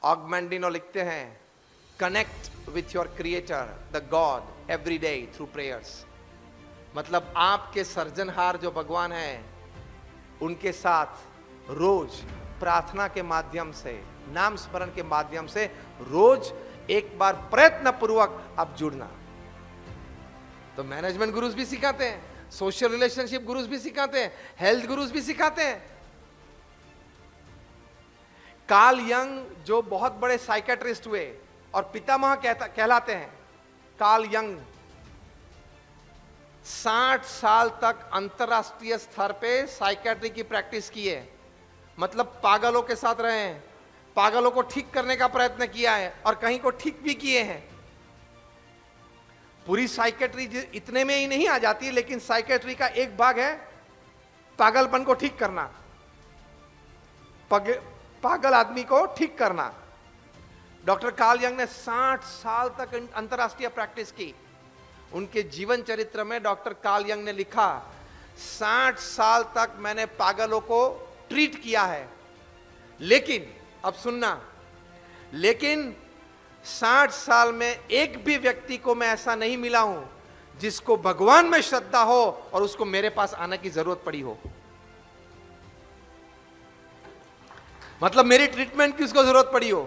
ऑगमेंडिनो लिखते हैं, connect with your creator the God every day through prayers. मतलब आपके सर्जनहार जो भगवान हैं उनके साथ रोज प्रार्थना के माध्यम से, नाम स्मरण के माध्यम से रोज एक बार प्रयत्न पूर्वक आप जुड़ना। तो मैनेजमेंट गुरुज भी सिखाते हैं, सोशल रिलेशनशिप गुरुज भी सिखाते हैं, हेल्थ गुरुज भी सिखाते हैं। कार्ल यंग जो बहुत बड़े साइकेट्रिस्ट हुए और पितामह कहलाते हैं, कार्ल यंग 60 साल तक अंतरराष्ट्रीय स्तर पे साइकेट्री की प्रैक्टिस की है। मतलब पागलों के साथ रहे हैं, पागलों को ठीक करने का प्रयत्न किया है और कहीं को ठीक भी किए हैं। पूरी साइकेट्री इतने में ही नहीं आ जाती, लेकिन साइकेट्री का एक भाग है पागलपन को ठीक करना, पागल आदमी को ठीक करना। डॉक्टर कार्ल यंग ने 60 साल तक अंतरराष्ट्रीय प्रैक्टिस की। उनके जीवन चरित्र में डॉक्टर कार्ल यंग ने लिखा, 60 साल तक मैंने पागलों को ट्रीट किया है, लेकिन अब सुनना, लेकिन 60 साल में एक भी व्यक्ति को मैं ऐसा नहीं मिला हूं जिसको भगवान में श्रद्धा हो और उसको मेरे पास आने की जरूरत पड़ी हो। मतलब मेरी ट्रीटमेंट की उसको जरूरत पड़ी हो।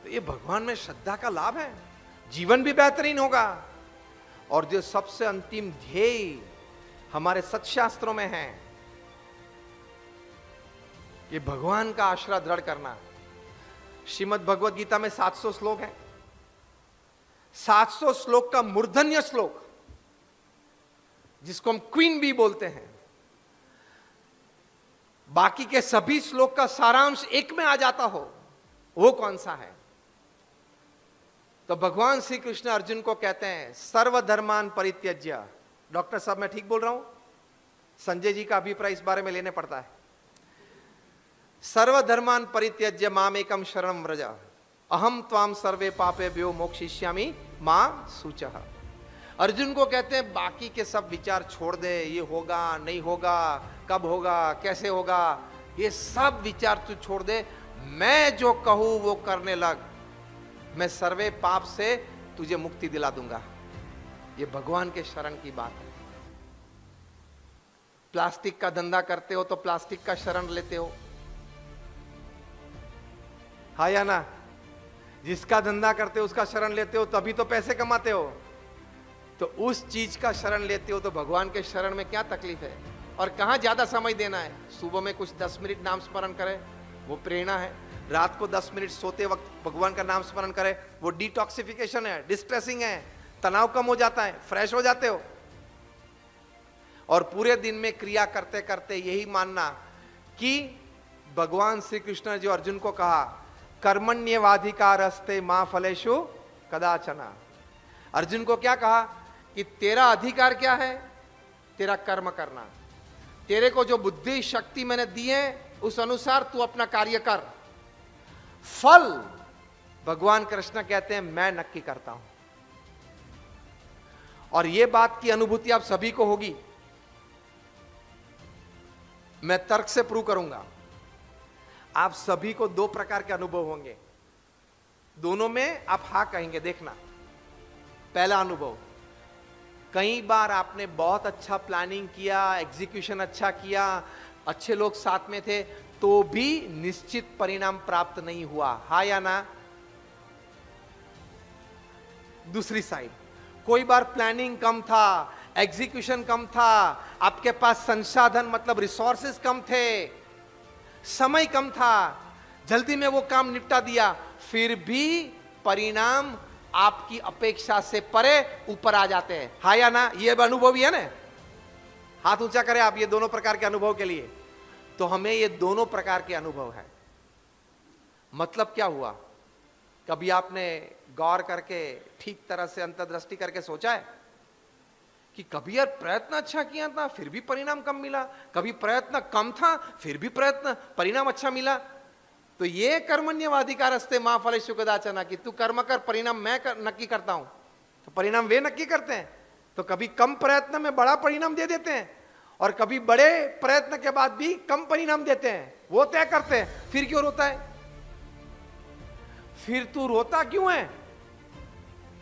तो ये भगवान में श्रद्धा का लाभ है, जीवन भी बेहतरीन होगा। और जो सबसे अंतिम ध्येय हमारे सत्शास्त्रों में है, ये भगवान का आश्रय दृढ़ करना। श्रीमद् भगवद गीता में 700 श्लोक हैं। 700 श्लोक का मूर्धन्य श्लोक, जिसको हम क्वीन बी बोलते हैं, बाकी के सभी श्लोक का सारांश एक में आ जाता हो, वो कौन सा है? तो भगवान श्री कृष्ण अर्जुन को कहते हैं, सर्वधर्मान परित्यज्य। डॉक्टर साहब मैं ठीक बोल रहा हूं? संजय जी का अभिप्राय इस बारे में लेने पड़ता है। सर्वधर्मान परित्यज्य मामेकम शरणं व्रज अहम त्वाम सर्वे पापेभ्यो मोक्षयिष्यामि मां शुचः। अर्जुन को कहते हैं बाकी के सब विचार छोड़ दे, ये होगा नहीं होगा, कब होगा, कैसे होगा, ये सब विचार तू छोड़ दे, मैं जो कहूं वो करने लग, मैं सर्वे पाप से तुझे मुक्ति दिला दूंगा। ये भगवान के शरण की बात है। प्लास्टिक का धंधा करते हो तो प्लास्टिक का शरण लेते हो, हाँ या ना? जिसका धंधा करते हो उसका शरण लेते हो, तभी तो पैसे कमाते हो। तो उस चीज का शरण लेते हो तो भगवान के शरण में क्या तकलीफ है? और कहां ज्यादा समय देना है? सुबह में कुछ 10 मिनट नाम स्मरण करें, वो प्रेरणा है। रात को 10 मिनट सोते वक्त भगवान का नाम स्मरण करें, वो डिटॉक्सिफिकेशन है, डिस्ट्रेसिंग है, तनाव कम हो जाता है, फ्रेश हो जाते हो। और पूरे दिन में क्रिया करते करते यही मानना कि भगवान श्री कृष्ण जो अर्जुन को कहा, कर्मण्येवाधिकारस्ते मां फलेषु कदाचन। अर्जुन को क्या कहा कि तेरा अधिकार क्या है? तेरा कर्म करना। तेरे को जो बुद्धि शक्ति मैंने दी है उस अनुसार तू अपना कार्य कर। फल भगवान कृष्ण कहते हैं मैं नक्की करता हूं। और यह बात की अनुभूति आप सभी को होगी, मैं तर्क से प्रूव करूंगा। आप सभी को 2 प्रकार के अनुभव होंगे, दोनों में आप हाँ कहेंगे। देखना, पहला अनुभव, कई बार आपने बहुत अच्छा प्लानिंग किया, एग्जीक्यूशन अच्छा किया, अच्छे लोग साथ में थे, तो भी निश्चित परिणाम प्राप्त नहीं हुआ, हाँ या ना? दूसरी साइड, कोई बार प्लानिंग कम था, एग्जीक्यूशन कम था, आपके पास संसाधन मतलब रिसोर्सेज कम थे, समय कम था, जल्दी में वो काम निपटा दिया, फिर भी परिणाम आपकी अपेक्षा से परे ऊपर आ जाते हैं, हाँ या ना? ये अनुभव ही है ना? हाथ ऊंचा करें आप ये दोनों प्रकार के अनुभव के लिए। तो हमें ये दोनों प्रकार के अनुभव है। मतलब क्या हुआ? कभी आपने गौर करके ठीक तरह से अंतर्दृष्टि करके सोचा है कि कभी यार प्रयत्न अच्छा किया था फिर भी परिणाम कम मिला, कभी प्रयत्न कम था फिर भी परिणाम अच्छा मिला? तो ये कर्मण्येवाधिकारस्ते मां फलेषु कदाचन, कि तू कर्म कर, परिणाम मैं नक्की करता हूं। तो परिणाम वे नक्की करते हैं। तो कभी कम प्रयत्न में बड़ा परिणाम दे देते हैं और कभी बड़े प्रयत्न के बाद भी कम परिणाम देते हैं, वो तय करते हैं। फिर क्यों रोता है? फिर तू रोता क्यों है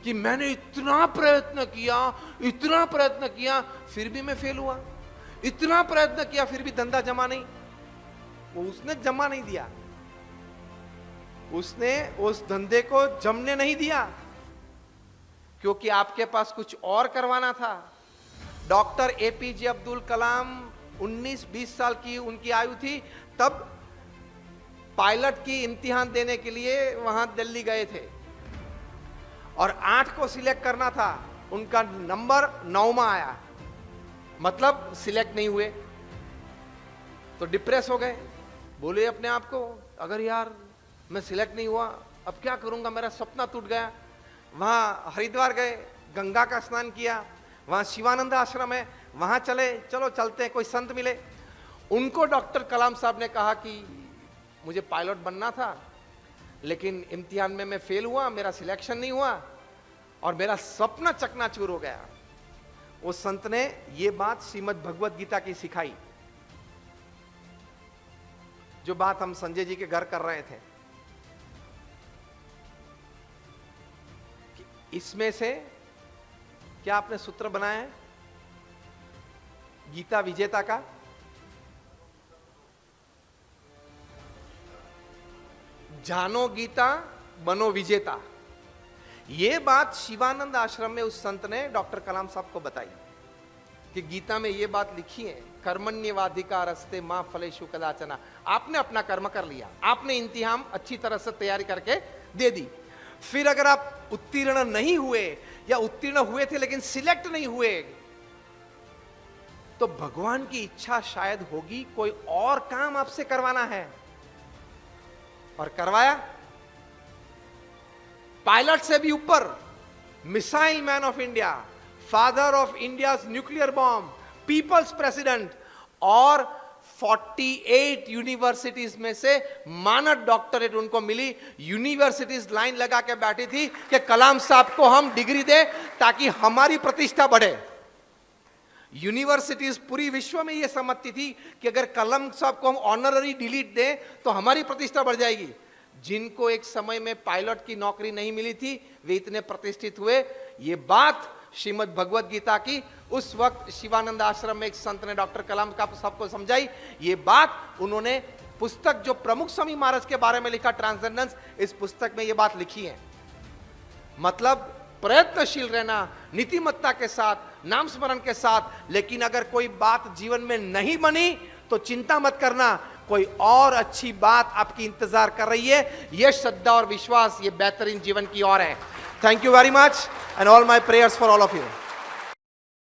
कि मैंने इतना प्रयत्न किया फिर भी मैं फेल हुआ, इतना प्रयत्न किया फिर भी धंधा जमा नहीं। वो उसने जमा नहीं दिया, उसने उस धंधे को जमने नहीं दिया, क्योंकि आपके पास कुछ और करवाना था। डॉक्टर एपीजे अब्दुल कलाम 19-20 साल की उनकी आयु थी, तब पायलट की इम्तिहान देने के लिए वहां दिल्ली गए थे और 8 को सिलेक्ट करना था। उनका नंबर 9वां आया, मतलब सिलेक्ट नहीं हुए। तो डिप्रेस हो गए, बोले अपने आप को, अगर यार मैं सिलेक्ट नहीं हुआ अब क्या करूंगा, मेरा सपना टूट गया। वहां हरिद्वार गए, गंगा का स्नान किया, वहां शिवानंद आश्रम है, वहां चलो चलते हैं, कोई संत मिले। उनको डॉक्टर कलाम साहब ने कहा कि मुझे पायलट बनना था, लेकिन इम्तिहान में मैं फेल हुआ, मेरा सिलेक्शन नहीं हुआ और मेरा सपना चकनाचूर हो गया। उस संत ने यह बात श्रीमद् भगवत गीता की सिखाई, जो बात हम संजय जी के घर कर रहे थे। इसमें से क्या आपने सूत्र बनाया है गीता विजेता का? जानो गीता बनो विजेता। यह बात शिवानंद आश्रम में उस संत ने डॉक्टर कलाम साहब को बताई कि गीता में यह बात लिखी है, कर्मण्यवाधिकार अस्ते मां फलेषु कदाचन। आपने अपना कर्म कर लिया, आपने इम्तिहान अच्छी तरह से तैयारी करके दे दी, फिर अगर आप उत्तीर्ण नहीं हुए या उत्तीर्ण हुए थे लेकिन सिलेक्ट नहीं हुए, तो भगवान की इच्छा शायद होगी कोई और काम आपसे करवाना है, और करवाया। पायलट से भी ऊपर missile man of India, father of India's nuclear bomb, peoples president, और 48 यूनिवर्सिटीज में से मानद डॉक्टरेट उनको मिली। यूनिवर्सिटीज लाइन लगा के बैठी थी कि कलाम साहब को हम डिग्री दे ताकि हमारी प्रतिष्ठा बढ़े। यूनिवर्सिटीज पूरी विश्व में यह समझती थी कि अगर कलाम साहब को हम ऑनररी डिलीट दें तो हमारी प्रतिष्ठा बढ़ जाएगी। जिनको एक समय में पायलट की नौकरी नहीं मिली थी, वे इतने प्रतिष्ठित हुए। ये बात श्रीमद् भगवत गीता की उस वक्त शिवानंद आश्रम में एक संत ने डॉक्टर कलाम का सबको समझाई। ये बात उन्होंने पुस्तक जो प्रमुख स्वामी महाराज के बारे में लिखा, ट्रांसेंडेंस, इस पुस्तक में ये बात लिखी है। मतलब प्रयत्नशील रहना, नीतिमत्ता के साथ, नाम स्मरण के साथ। लेकिन अगर कोई बात जीवन में नहीं बनी तो चिंता मत करना, कोई और अच्छी बात आपकी इंतजार कर रही है। यह श्रद्धा और विश्वास, ये बेहतरीन जीवन की ओर है। Thank you very much and all my prayers for all of you.